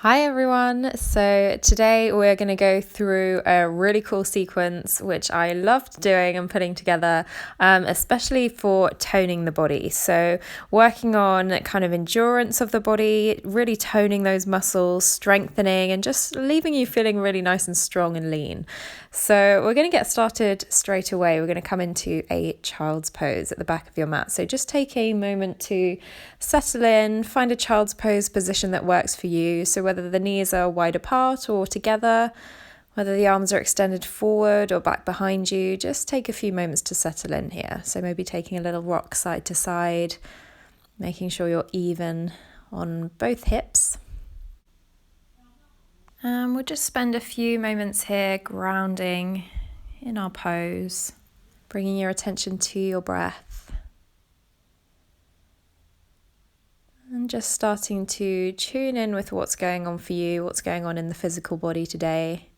Hi everyone, so today we're going to go through a really cool sequence which I loved doing and putting together, especially for toning the body. So working on kind of endurance of the body, really toning those muscles, strengthening and just leaving you feeling really nice and strong and lean. So we're going to get started straight away. We're going to come into a child's pose at the back of your mat. So just take a moment to settle in, find a child's pose position that works for you. So whether the knees are wide apart or together, whether the arms are extended forward or back behind you, just take a few moments to settle in here. So maybe taking a little rock side to side, making sure you're even on both hips. And we'll just spend a few moments here grounding in our pose, bringing your attention to your breath. And just starting to tune in with what's going on for you, what's going on in the physical body today.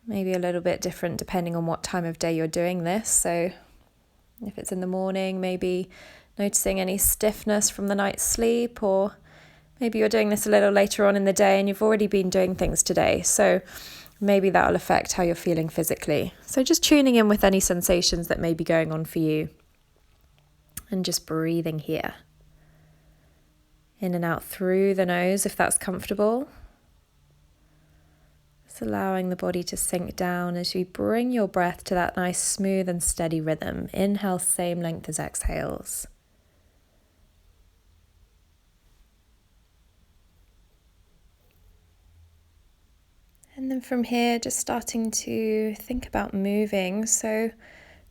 Maybe a little bit different depending on what time of day you're doing this. So if it's in the morning, maybe noticing any stiffness from the night's sleep, or maybe you're doing this a little later on in the day and you've already been doing things today. So maybe that'll affect how you're feeling physically. So just tuning in with any sensations that may be going on for you. And just breathing here. In and out through the nose if that's comfortable. Just allowing the body to sink down as you bring your breath to that nice smooth and steady rhythm. Inhale, same length as exhales. And then from here, just starting to think about moving. So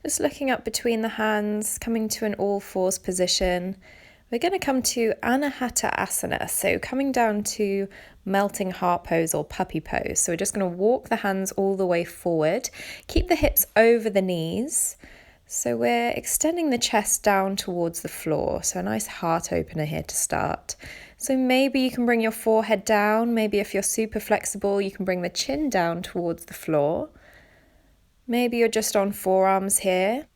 just looking up between the hands, coming to an all fours position. We're going to come to Anahata Asana, so coming down to melting heart pose or puppy pose. So we're just going to walk the hands all the way forward, keep the hips over the knees. So we're extending the chest down towards the floor. So a nice heart opener here to start. So maybe you can bring your forehead down. Maybe if you're super flexible, you can bring the chin down towards the floor. Maybe you're just on forearms here.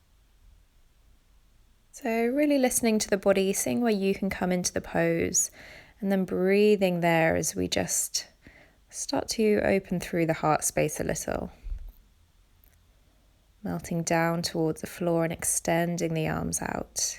So really listening to the body, seeing where you can come into the pose, and then breathing there as we just start to open through the heart space a little. Melting down towards the floor and extending the arms out.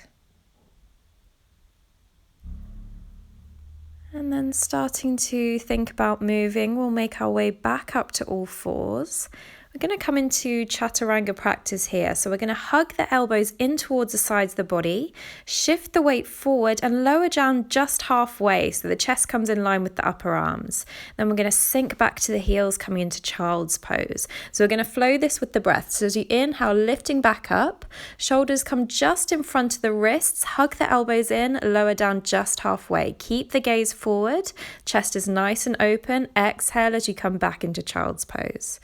And then starting to think about moving, we'll make our way back up to all fours. We're going to come into Chaturanga practice here. So we're going to hug the elbows in towards the sides of the body, shift the weight forward and lower down just halfway so the chest comes in line with the upper arms. Then we're going to sink back to the heels, coming into child's pose. So we're going to flow this with the breath. So as you inhale, lifting back up, shoulders come just in front of the wrists, hug the elbows in, lower down just halfway. Keep the gaze forward, chest is nice and open. Exhale as you come back into child's pose.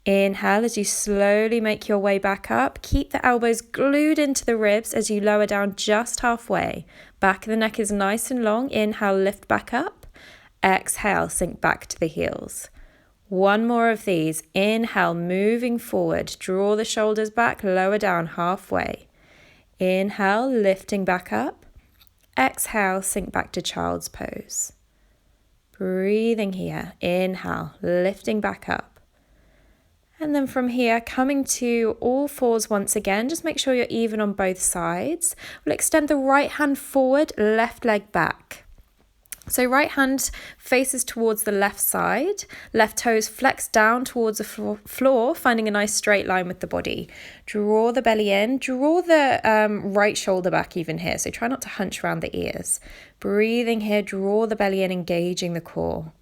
Inhale as you slowly make your way back up. Keep the elbows glued into the ribs as you lower down just halfway. Back of the neck is nice and long. Inhale, lift back up. Exhale, sink back to the heels. One more of these. Inhale, moving forward. Draw the shoulders back, lower down halfway. Inhale, lifting back up. Exhale, sink back to child's pose. Breathing here. Inhale, lifting back up. And then from here, coming to all fours once again, just make sure you're even on both sides. We'll extend the right hand forward, left leg back. So right hand faces towards the left side, left toes flex down towards the floor, finding a nice straight line with the body. Draw the belly in, draw the right shoulder back even here. So try not to hunch around the ears. Breathing here, draw the belly in, engaging the core.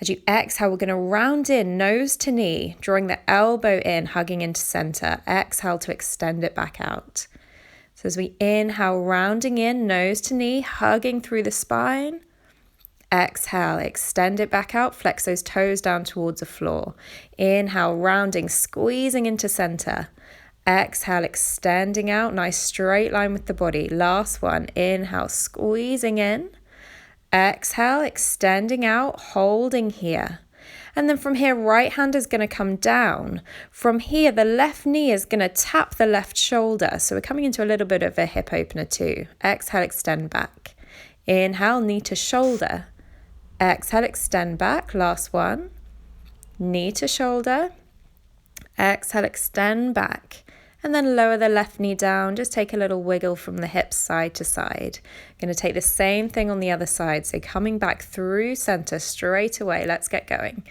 As you exhale, we're going to round in nose to knee, drawing the elbow in, hugging into center. Exhale to extend it back out. So as we inhale, rounding in nose to knee, hugging through the spine. Exhale, extend it back out, flex those toes down towards the floor. Inhale, rounding, squeezing into center. Exhale, extending out, nice straight line with the body. Last one, inhale, squeezing in. Exhale, extending out, holding here. And then from here, right hand is going to come down. From here, the left knee is going to tap the left shoulder. So we're coming into a little bit of a hip opener too. Exhale, extend back. Inhale, knee to shoulder. Exhale, extend back. Last one. Knee to shoulder. Exhale, extend back. And then lower the left knee down. Just take a little wiggle from the hips side to side. Going to take the same thing on the other side. So coming back through center straight away. Let's get going.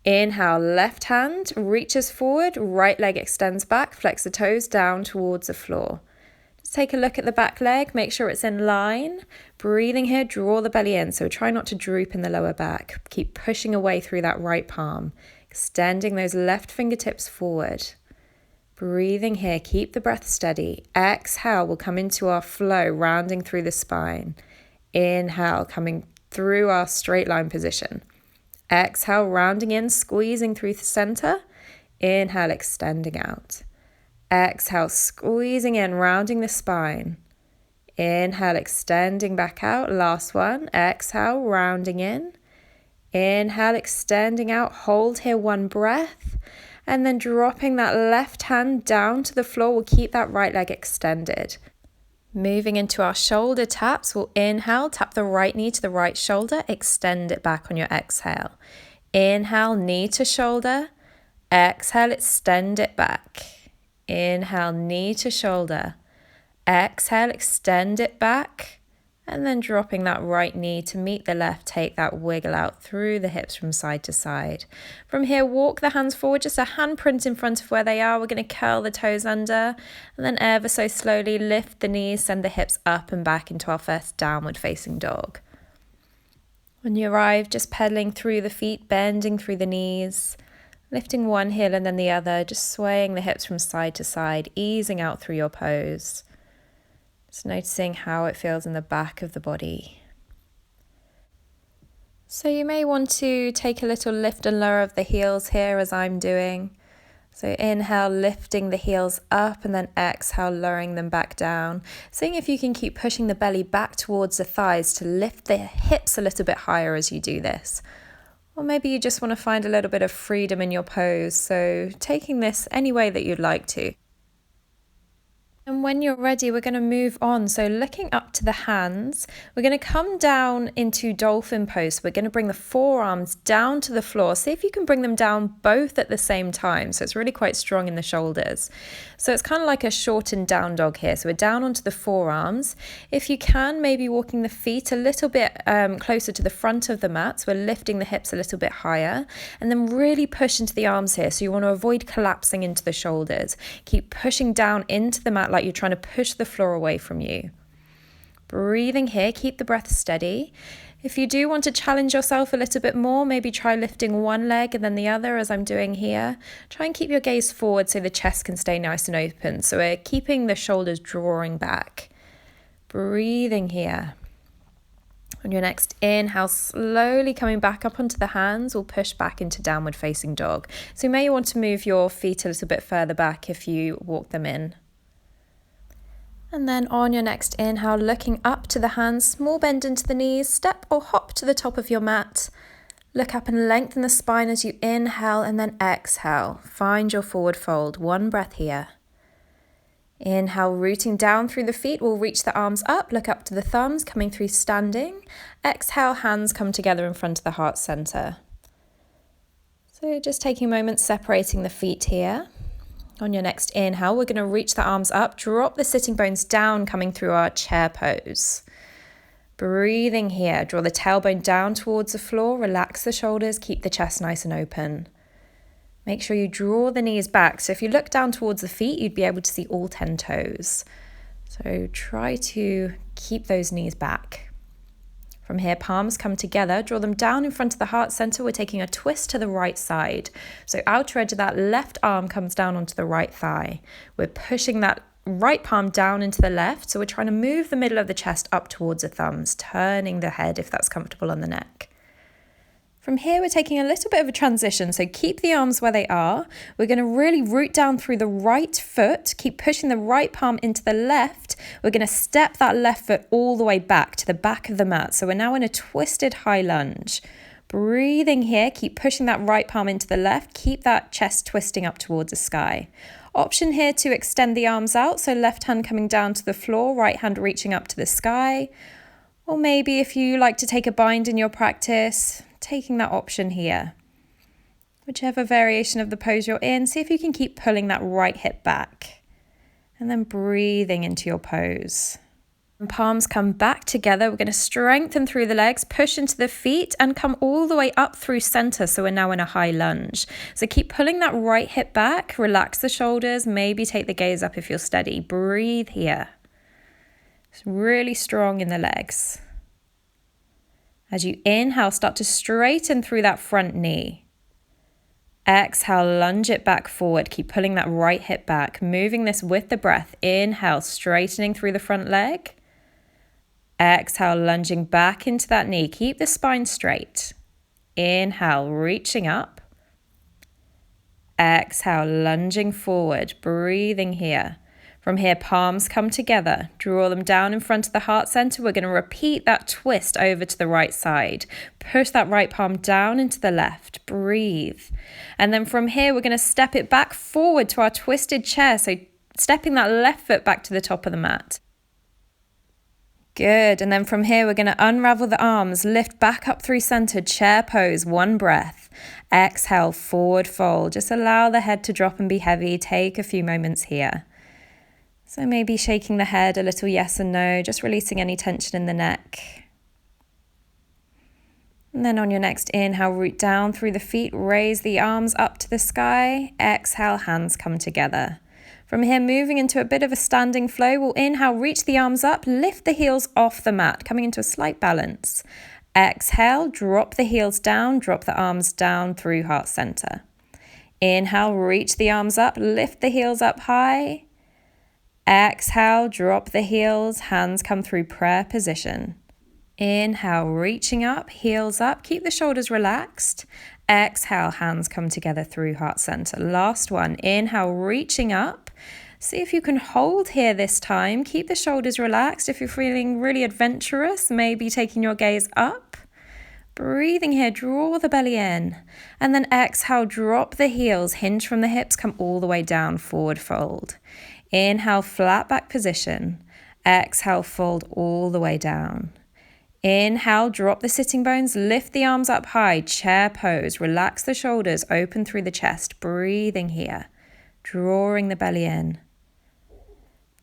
Inhale, left hand reaches forward, right leg extends back, flex the toes down towards the floor. Just take a look at the back leg, make sure it's in line. Breathing here, draw the belly in. So try not to droop in the lower back. Keep pushing away through that right palm, extending those left fingertips forward. Breathing here, keep the breath steady. Exhale, we'll come into our flow, rounding through the spine. Inhale, coming through our straight line position. Exhale, rounding in, squeezing through the center. Inhale, extending out. Exhale, squeezing in, rounding the spine. Inhale, extending back out. Last one. Exhale, rounding in. Inhale, extending out. Hold here, one breath. And then dropping that left hand down to the floor. We'll keep that right leg extended. Moving into our shoulder taps, we'll inhale, tap the right knee to the right shoulder, extend it back on your exhale. Inhale, knee to shoulder. Exhale, extend it back. Inhale, knee to shoulder. Exhale, extend it back. And then dropping that right knee to meet the left, take that wiggle out through the hips from side to side. From here, walk the hands forward, just a handprint in front of where they are. We're going to curl the toes under and then ever so slowly lift the knees, send the hips up and back into our first downward facing dog. When you arrive, just pedaling through the feet, bending through the knees, lifting one heel and then the other, just swaying the hips from side to side, easing out through your pose. Just noticing how it feels in the back of the body. So you may want to take a little lift and lower of the heels here as I'm doing. So inhale, lifting the heels up and then exhale, lowering them back down. Seeing if you can keep pushing the belly back towards the thighs to lift the hips a little bit higher as you do this. Or maybe you just want to find a little bit of freedom in your pose. So taking this any way that you'd like to. And when you're ready, we're going to move on. So looking up to the hands, we're going to come down into Dolphin Pose. We're going to bring the forearms down to the floor. See if you can bring them down both at the same time. So it's really quite strong in the shoulders. So it's kind of like a shortened down dog here. So we're down onto the forearms. If you can, maybe walking the feet a little bit closer to the front of the mat. So we're lifting the hips a little bit higher. And then really push into the arms here. So you want to avoid collapsing into the shoulders. Keep pushing down into the mat like you're trying to push the floor away from you. Breathing here, keep the breath steady. If you do want to challenge yourself a little bit more, maybe try lifting one leg and then the other as I'm doing here. Try and keep your gaze forward so the chest can stay nice and open. So we're keeping the shoulders drawing back. Breathing here. On your next inhale, slowly coming back up onto the hands, we'll push back into downward facing dog. So you may want to move your feet a little bit further back if you walk them in. And then on your next inhale, looking up to the hands, small bend into the knees, step or hop to the top of your mat. Look up and lengthen the spine as you inhale and then exhale. Find your forward fold. One breath here. Inhale, rooting down through the feet. We'll reach the arms up, look up to the thumbs, coming through standing. Exhale, hands come together in front of the heart center. So just taking moments separating the feet here. On your next inhale, we're going to reach the arms up, drop the sitting bones down, coming through our chair pose. Breathing here, draw the tailbone down towards the floor, relax the shoulders, keep the chest nice and open. Make sure you draw the knees back. So if you look down towards the feet, you'd be able to see all 10 toes. So try to keep those knees back. From here, palms come together, draw them down in front of the heart center. We're taking a twist to the right side. So outer edge of that left arm comes down onto the right thigh. We're pushing that right palm down into the left. So we're trying to move the middle of the chest up towards the thumbs, turning the head if that's comfortable on the neck. From here, we're taking a little bit of a transition, so keep the arms where they are. We're going to really root down through the right foot, keep pushing the right palm into the left. We're going to step that left foot all the way back to the back of the mat. So we're now in a twisted high lunge. Breathing here, keep pushing that right palm into the left, keep that chest twisting up towards the sky. Option here to extend the arms out, so left hand coming down to the floor, right hand reaching up to the sky. Or maybe if you like to take a bind in your practice, taking that option here. Whichever variation of the pose you're in, see if you can keep pulling that right hip back. And then breathing into your pose. And palms come back together. We're going to strengthen through the legs, push into the feet and come all the way up through center. So we're now in a high lunge. So keep pulling that right hip back, relax the shoulders, maybe take the gaze up if you're steady. Breathe here. It's really strong in the legs. As you inhale, start to straighten through that front knee. Exhale, lunge it back forward. Keep pulling that right hip back, moving this with the breath. Inhale, straightening through the front leg. Exhale, lunging back into that knee. Keep the spine straight. Inhale, reaching up. Exhale, lunging forward, breathing here. From here, palms come together. Draw them down in front of the heart center. We're going to repeat that twist over to the right side. Push that right palm down into the left. Breathe. And then from here, we're going to step it back forward to our twisted chair. So stepping that left foot back to the top of the mat. Good. And then from here, we're going to unravel the arms, lift back up through center, chair pose, one breath. Exhale, forward fold. Just allow the head to drop and be heavy. Take a few moments here. So maybe shaking the head a little yes and no, just releasing any tension in the neck. And then on your next inhale, root down through the feet, raise the arms up to the sky. Exhale, hands come together. From here, moving into a bit of a standing flow, we'll inhale, reach the arms up, lift the heels off the mat, coming into a slight balance. Exhale, drop the heels down, drop the arms down through heart center. Inhale, reach the arms up, lift the heels up high. Exhale, drop the heels, hands come through prayer position. Inhale, reaching up, heels up, keep the shoulders relaxed. Exhale, hands come together through heart center. Last one, inhale, reaching up. See if you can hold here this time. Keep the shoulders relaxed. If you're feeling really adventurous, maybe taking your gaze up. Breathing here, draw the belly in. And then exhale, drop the heels, hinge from the hips, come all the way down, forward fold. Inhale, flat back position. Exhale, fold all the way down. Inhale, drop the sitting bones, lift the arms up high, chair pose, relax the shoulders, open through the chest, breathing here, drawing the belly in.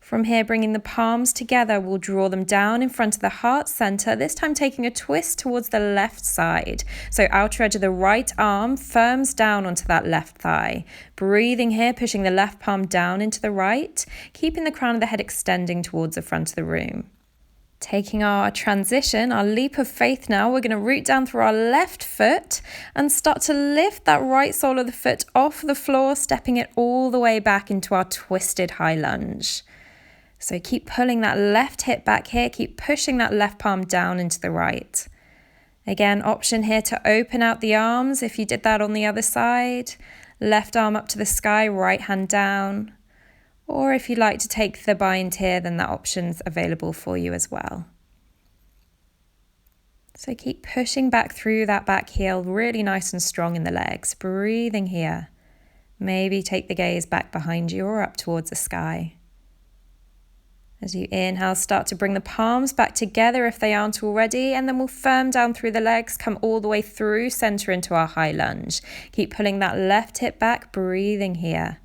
From here, bringing the palms together, we'll draw them down in front of the heart center, this time taking a twist towards the left side. So outer edge of the right arm firms down onto that left thigh. Breathing here, pushing the left palm down into the right, keeping the crown of the head extending towards the front of the room. Taking our transition, our leap of faith now, we're going to root down through our left foot and start to lift that right sole of the foot off the floor, stepping it all the way back into our twisted high lunge. So keep pulling that left hip back here, keep pushing that left palm down into the right. Again, option here to open out the arms if you did that on the other side. Left arm up to the sky, right hand down. Or if you'd like to take the bind here, then that option's available for you as well. So keep pushing back through that back heel, really nice and strong in the legs. Breathing here. Maybe take the gaze back behind you or up towards the sky. As you inhale, start to bring the palms back together if they aren't already, and then we'll firm down through the legs, come all the way through center into our high lunge. Keep pulling that left hip back, breathing here.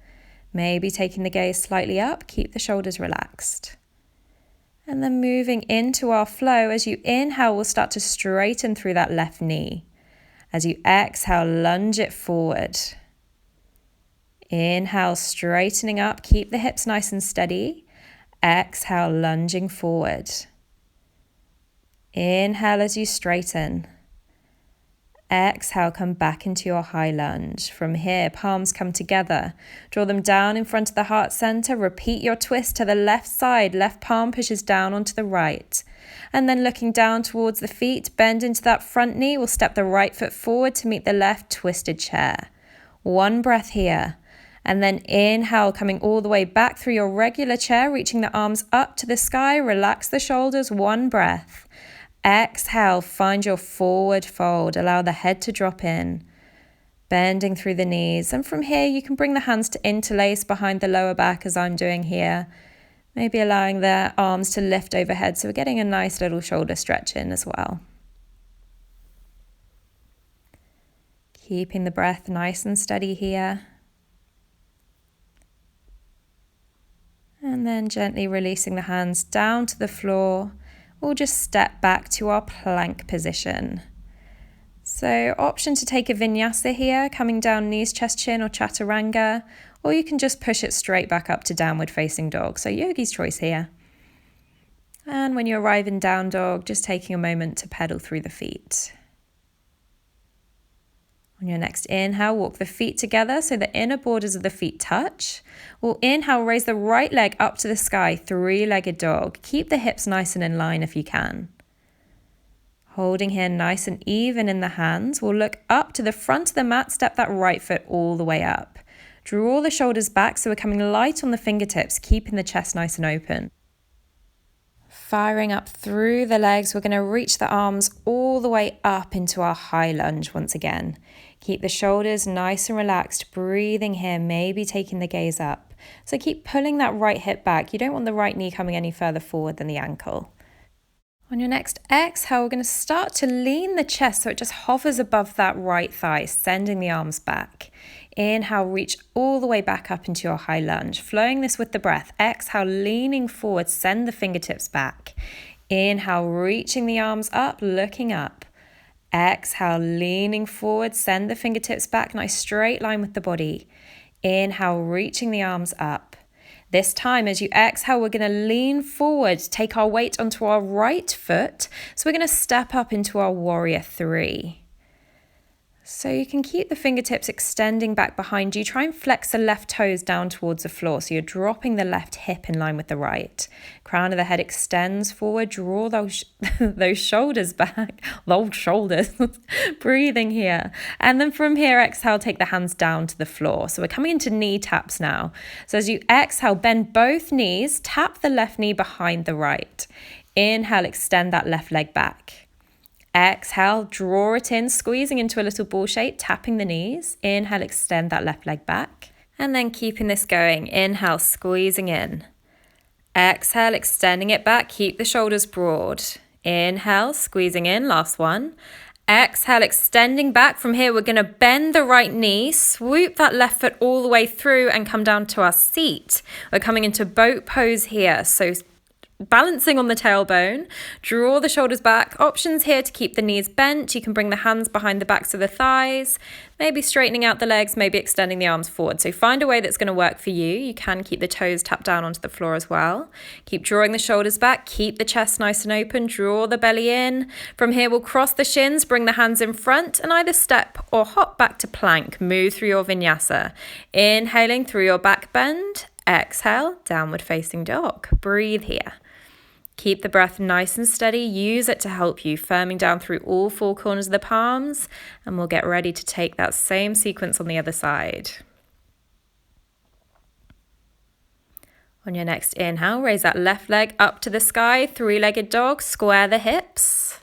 Maybe taking the gaze slightly up, keep the shoulders relaxed. And then moving into our flow, as you inhale, we'll start to straighten through that left knee. As you exhale, lunge it forward. Inhale, straightening up, keep the hips nice and steady. Exhale, lunging forward. Inhale as you straighten. Exhale, come back into your high lunge. From here, palms come together. Draw them down in front of the heart center. Repeat your twist to the left side. Left palm pushes down onto the right. And then looking down towards the feet, bend into that front knee. We'll step the right foot forward to meet the left twisted chair. One breath here. And then inhale, coming all the way back through your regular chair, reaching the arms up to the sky. Relax the shoulders, one breath. Exhale, find your forward fold. Allow the head to drop in, bending through the knees. And from here, you can bring the hands to interlace behind the lower back as I'm doing here. Maybe allowing the arms to lift overhead, so we're getting a nice little shoulder stretch in as well. Keeping the breath nice and steady here. And then gently releasing the hands down to the floor. We'll just step back to our plank position. So option to take a vinyasa here, coming down knees, chest, chin, or chaturanga, or you can just push it straight back up to downward facing dog. So yogi's choice here. And when you arrive in down dog, just taking a moment to pedal through the feet. On your next inhale, walk the feet together so the inner borders of the feet touch. We'll inhale, raise the right leg up to the sky, three-legged dog. Keep the hips nice and in line if you can. Holding here nice and even in the hands, we'll look up to the front of the mat, step that right foot all the way up. Draw the shoulders back so we're coming light on the fingertips, keeping the chest nice and open. Firing up through the legs, we're going to reach the arms all the way up into our high lunge once again. Keep the shoulders nice and relaxed, breathing here, maybe taking the gaze up. So keep pulling that right hip back. You don't want the right knee coming any further forward than the ankle. On your next exhale, we're going to start to lean the chest so it just hovers above that right thigh, sending the arms back. Inhale, reach all the way back up into your high lunge, flowing this with the breath. Exhale, leaning forward, send the fingertips back. Inhale, reaching the arms up, looking up. Exhale, leaning forward, send the fingertips back, nice straight line with the body. Inhale, reaching the arms up. This time, as you exhale, we're going to lean forward, take our weight onto our right foot. So we're going to step up into our warrior three. So you can keep the fingertips extending back behind you. Try and flex the left toes down towards the floor. So you're dropping the left hip in line with the right. Crown of the head extends forward. Draw those shoulders back. Those shoulders. Breathing here. And then from here, exhale, take the hands down to the floor. So we're coming into knee taps now. So as you exhale, bend both knees. Tap the left knee behind the right. Inhale, extend that left leg back. Exhale, draw it in, squeezing into a little ball shape, tapping the knees. Inhale, extend that left leg back. And then keeping this going. Inhale, squeezing in. Exhale, extending it back. Keep the shoulders broad. Inhale, squeezing in. Last one. Exhale, extending back. From here, we're going to bend the right knee, swoop that left foot all the way through and come down to our seat. We're coming into boat pose here. So balancing on the tailbone, draw the shoulders back. Options here to keep the knees bent. You can bring the hands behind the backs of the thighs, maybe straightening out the legs, maybe extending the arms forward. So find a way that's going to work for you. You can keep the toes tapped down onto the floor as well. Keep drawing the shoulders back, keep the chest nice and open, draw the belly in. From here, we'll cross the shins, bring the hands in front and either step or hop back to plank. Move through your vinyasa. Inhaling through your back bend. Exhale, downward facing dog. Breathe here. Keep the breath nice and steady. Use it to help you, firming down through all four corners of the palms. And we'll get ready to take that same sequence on the other side. On your next inhale, raise that left leg up to the sky, three-legged dog, square the hips.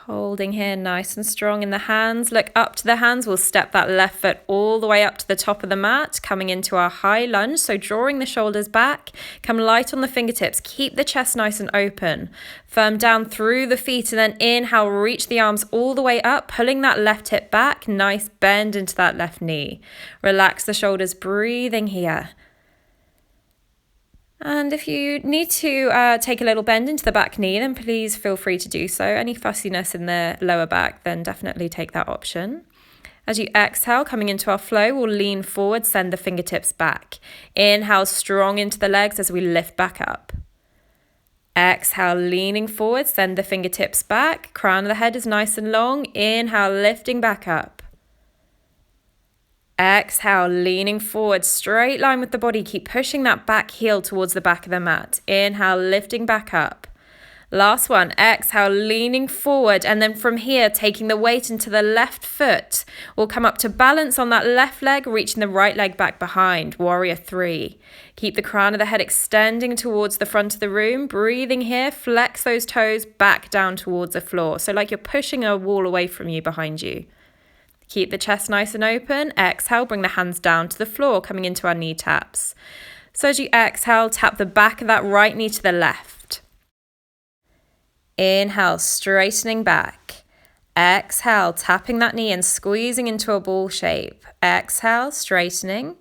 Holding here nice and strong in the hands. Look up to the hands. We'll step that left foot all the way up to the top of the mat, coming into our high lunge. So drawing the shoulders back, come light on the fingertips. Keep the chest nice and open. Firm down through the feet and then inhale, reach the arms all the way up, pulling that left hip back. Nice bend into that left knee. Relax the shoulders, breathing here. And if you need to take a little bend into the back knee, then please feel free to do so. Any fussiness in the lower back, then definitely take that option. As you exhale, coming into our flow, we'll lean forward, send the fingertips back. Inhale, strong into the legs as we lift back up. Exhale, leaning forward, send the fingertips back. Crown of the head is nice and long. Inhale, lifting back up. Exhale, leaning forward, straight line with the body. Keep pushing that back heel towards the back of the mat. Inhale, lifting back up. Last one. Exhale, leaning forward. And then from here, taking the weight into the left foot. We'll come up to balance on that left leg, reaching the right leg back behind. Warrior three. Keep the crown of the head extending towards the front of the room. Breathing here, flex those toes back down towards the floor. So like you're pushing a wall away from you behind you. Keep the chest nice and open. Exhale, bring the hands down to the floor, coming into our knee taps. So as you exhale, tap the back of that right knee to the left. Inhale, straightening back. Exhale, tapping that knee and squeezing into a ball shape. Exhale, straightening.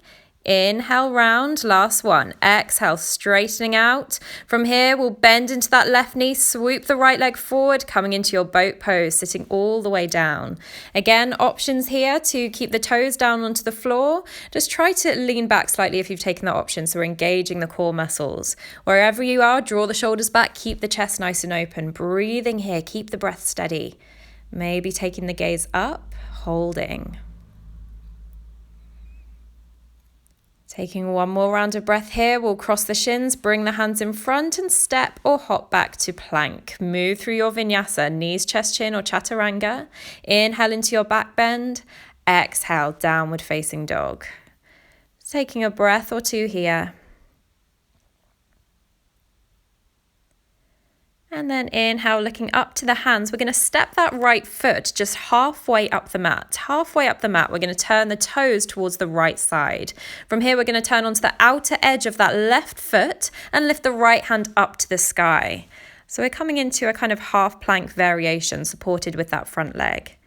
Inhale, round, last one. Exhale, straightening out. From here, we'll bend into that left knee, swoop the right leg forward, coming into your boat pose, sitting all the way down. Again, options here to keep the toes down onto the floor. Just try to lean back slightly if you've taken that option, so we're engaging the core muscles. Wherever you are, draw the shoulders back, keep the chest nice and open. Breathing here, keep the breath steady. Maybe taking the gaze up, holding. Taking one more round of breath here, we'll cross the shins, bring the hands in front and step or hop back to plank. Move through your vinyasa, knees, chest, chin or chaturanga. Inhale into your back bend. Exhale, downward facing dog. Taking a breath or two here. And then inhale, looking up to the hands. We're going to step that right foot just halfway up the mat. Halfway up the mat, we're going to turn the toes towards the right side. From here, we're going to turn onto the outer edge of that left foot and lift the right hand up to the sky. So we're coming into a kind of half plank variation supported with that front leg.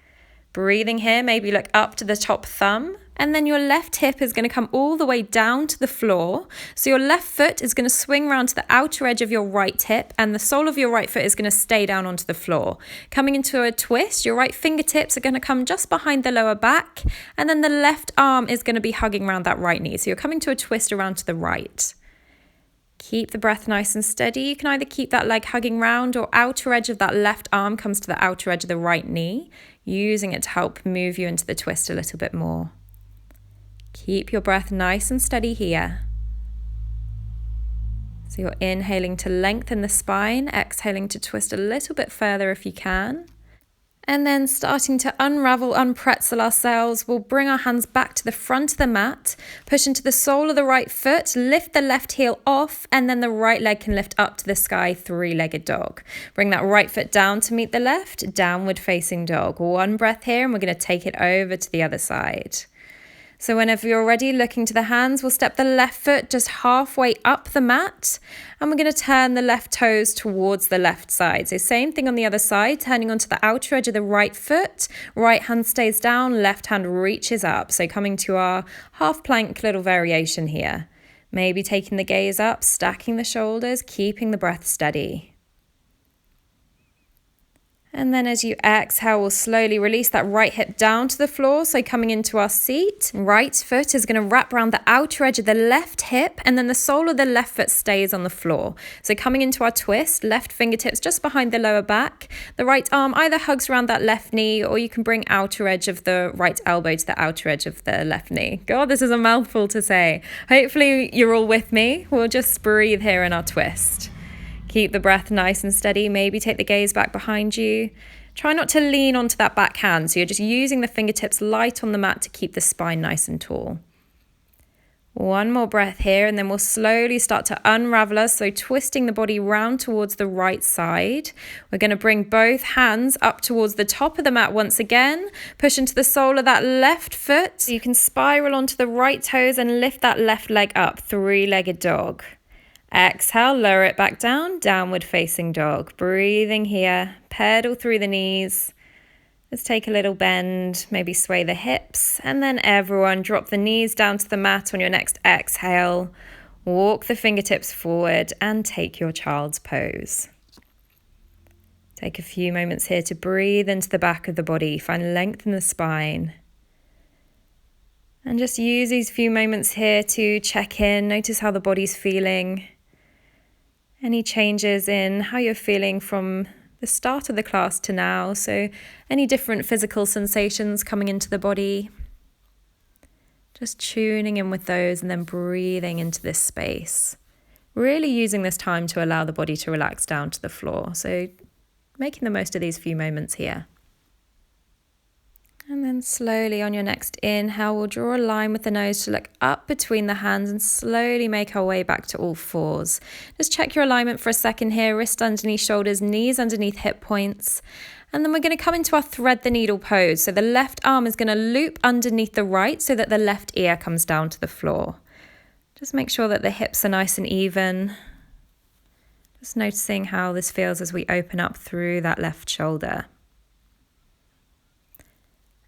Breathing here, maybe look up to the top thumb. And then your left hip is going to come all the way down to the floor. So your left foot is going to swing around to the outer edge of your right hip and the sole of your right foot is going to stay down onto the floor. Coming into a twist, your right fingertips are going to come just behind the lower back and then the left arm is going to be hugging around that right knee. So you're coming to a twist around to the right. Keep the breath nice and steady. You can either keep that leg hugging round or outer edge of that left arm comes to the outer edge of the right knee, using it to help move you into the twist a little bit more. Keep your breath nice and steady here. So you're inhaling to lengthen the spine, exhaling to twist a little bit further if you can. And then starting to unravel, unpretzel ourselves, we'll bring our hands back to the front of the mat, push into the sole of the right foot, lift the left heel off, and then the right leg can lift up to the sky, three-legged dog. Bring that right foot down to meet the left, downward facing dog. One breath here, and we're going to take it over to the other side. So whenever you're ready, looking to the hands, we'll step the left foot just halfway up the mat and we're going to turn the left toes towards the left side. So same thing on the other side, turning onto the outer edge of the right foot, right hand stays down, left hand reaches up. So coming to our half plank little variation here. Maybe taking the gaze up, stacking the shoulders, keeping the breath steady. And then as you exhale, we'll slowly release that right hip down to the floor. So coming into our seat, right foot is going to wrap around the outer edge of the left hip and then the sole of the left foot stays on the floor. So coming into our twist, left fingertips just behind the lower back. The right arm either hugs around that left knee or you can bring outer edge of the right elbow to the outer edge of the left knee. God, this is a mouthful to say. Hopefully you're all with me. We'll just breathe here in our twist. Keep the breath nice and steady. Maybe take the gaze back behind you. Try not to lean onto that back hand. So you're just using the fingertips light on the mat to keep the spine nice and tall. One more breath here and then we'll slowly start to unravel us. So twisting the body round towards the right side. We're going to bring both hands up towards the top of the mat once again. Push into the sole of that left foot. So you can spiral onto the right toes and lift that left leg up, three-legged dog. Exhale, lower it back down, downward facing dog. Breathing here, pedal through the knees. Let's take a little bend, maybe sway the hips. And then everyone drop the knees down to the mat on your next exhale. Walk the fingertips forward and take your child's pose. Take a few moments here to breathe into the back of the body. Find length in the spine. And just use these few moments here to check in. Notice how the body's feeling. Any changes in how you're feeling from the start of the class to now. So any different physical sensations coming into the body. Just tuning in with those and then breathing into this space. Really using this time to allow the body to relax down to the floor. So making the most of these few moments here. And then slowly on your next inhale, we'll draw a line with the nose to look up between the hands and slowly make our way back to all fours. Just check your alignment for a second here, wrist underneath shoulders, knees underneath hip points. And then we're going to come into our thread the needle pose. So the left arm is going to loop underneath the right so that the left ear comes down to the floor. Just make sure that the hips are nice and even. Just noticing how this feels as we open up through that left shoulder.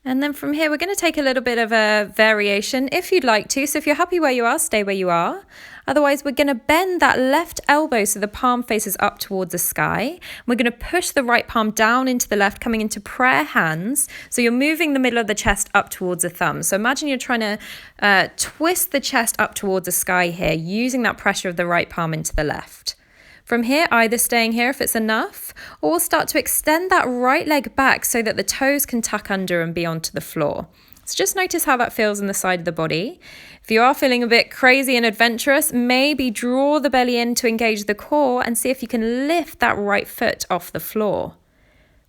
And then from here, we're going to take a little bit of a variation if you'd like to. So if you're happy where you are, stay where you are. Otherwise, we're going to bend that left elbow so the palm faces up towards the sky. We're going to push the right palm down into the left, coming into prayer hands. So you're moving the middle of the chest up towards the thumb. So imagine you're trying to twist the chest up towards the sky here, using that pressure of the right palm into the left. From here, either staying here if it's enough, or we'll start to extend that right leg back so that the toes can tuck under and be onto the floor. So just notice how that feels in the side of the body. If you are feeling a bit crazy and adventurous, maybe draw the belly in to engage the core and see if you can lift that right foot off the floor.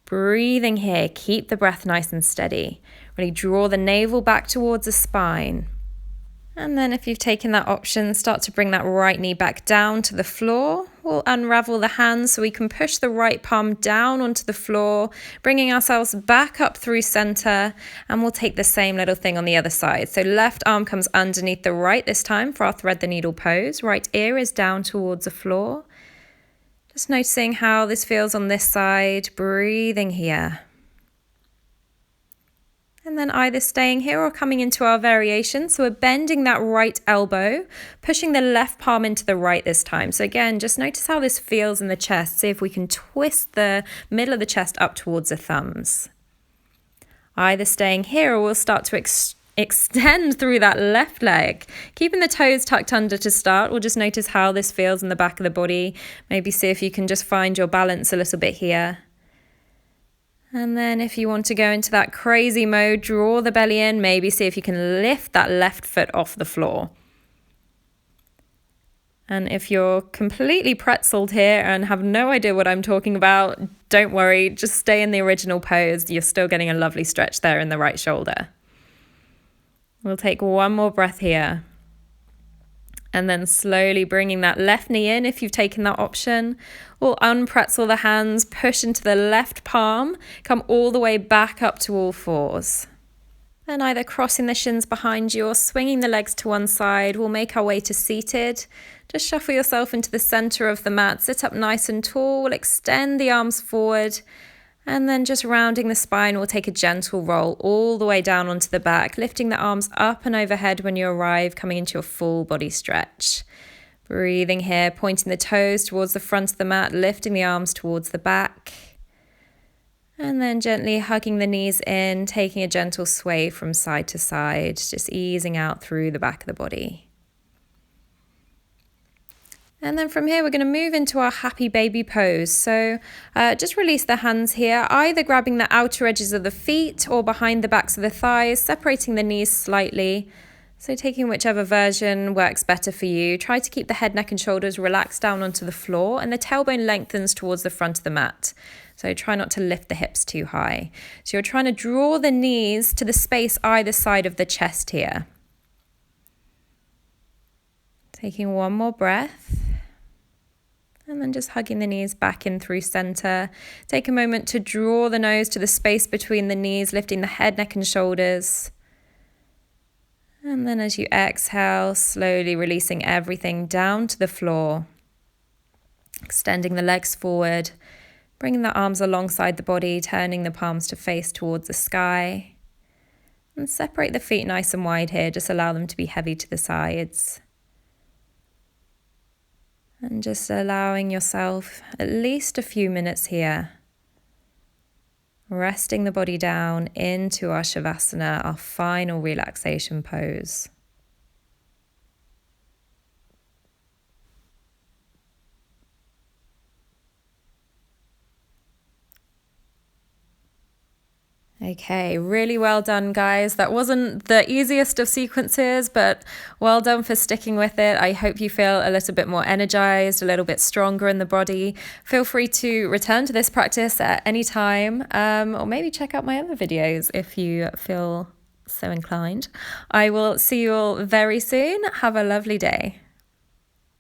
Breathing here, keep the breath nice and steady. Really draw the navel back towards the spine. And then if you've taken that option, start to bring that right knee back down to the floor. We'll unravel the hands so we can push the right palm down onto the floor, bringing ourselves back up through center. And we'll take the same little thing on the other side. So left arm comes underneath the right this time for our thread the needle pose. Right ear is down towards the floor. Just noticing how this feels on this side, breathing here. And then either staying here or coming into our variation. So we're bending that right elbow, pushing the left palm into the right this time. So again, just notice how this feels in the chest. See if we can twist the middle of the chest up towards the thumbs. Either staying here or we'll start to extend through that left leg. Keeping the toes tucked under to start. We'll just notice how this feels in the back of the body. Maybe see if you can just find your balance a little bit here. And then if you want to go into that crazy mode, draw the belly in, maybe see if you can lift that left foot off the floor. And if you're completely pretzeled here and have no idea what I'm talking about, don't worry, just stay in the original pose. You're still getting a lovely stretch there in the right shoulder. We'll take one more breath here. And then slowly bringing that left knee in if you've taken that option. We'll unpretzel the hands, push into the left palm, come all the way back up to all fours. Then either crossing the shins behind you or swinging the legs to one side, we'll make our way to seated. Just shuffle yourself into the center of the mat, sit up nice and tall, we'll extend the arms forward. And then just rounding the spine, we'll take a gentle roll all the way down onto the back, lifting the arms up and overhead when you arrive, coming into your full body stretch. Breathing here, pointing the toes towards the front of the mat, lifting the arms towards the back. And then gently hugging the knees in, taking a gentle sway from side to side, just easing out through the back of the body. And then from here, we're going to move into our happy baby pose. So just release the hands here, either grabbing the outer edges of the feet or behind the backs of the thighs, separating the knees slightly. So taking whichever version works better for you. Try to keep the head, neck and shoulders relaxed down onto the floor and the tailbone lengthens towards the front of the mat. So try not to lift the hips too high. So you're trying to draw the knees to the space either side of the chest here. Taking one more breath. And then just hugging the knees back in through center. Take a moment to draw the nose to the space between the knees, lifting the head, neck and shoulders. And then as you exhale, slowly releasing everything down to the floor. Extending the legs forward, bringing the arms alongside the body, turning the palms to face towards the sky. And separate the feet nice and wide here, just allow them to be heavy to the sides. And just allowing yourself at least a few minutes here. Resting the body down into our Savasana, our final relaxation pose. Okay, really well done, guys. That wasn't the easiest of sequences, but well done for sticking with it. I hope you feel a little bit more energized, a little bit stronger in the body. Feel free to return to this practice at any time, or maybe check out my other videos if you feel so inclined. I will see you all very soon. Have a lovely day.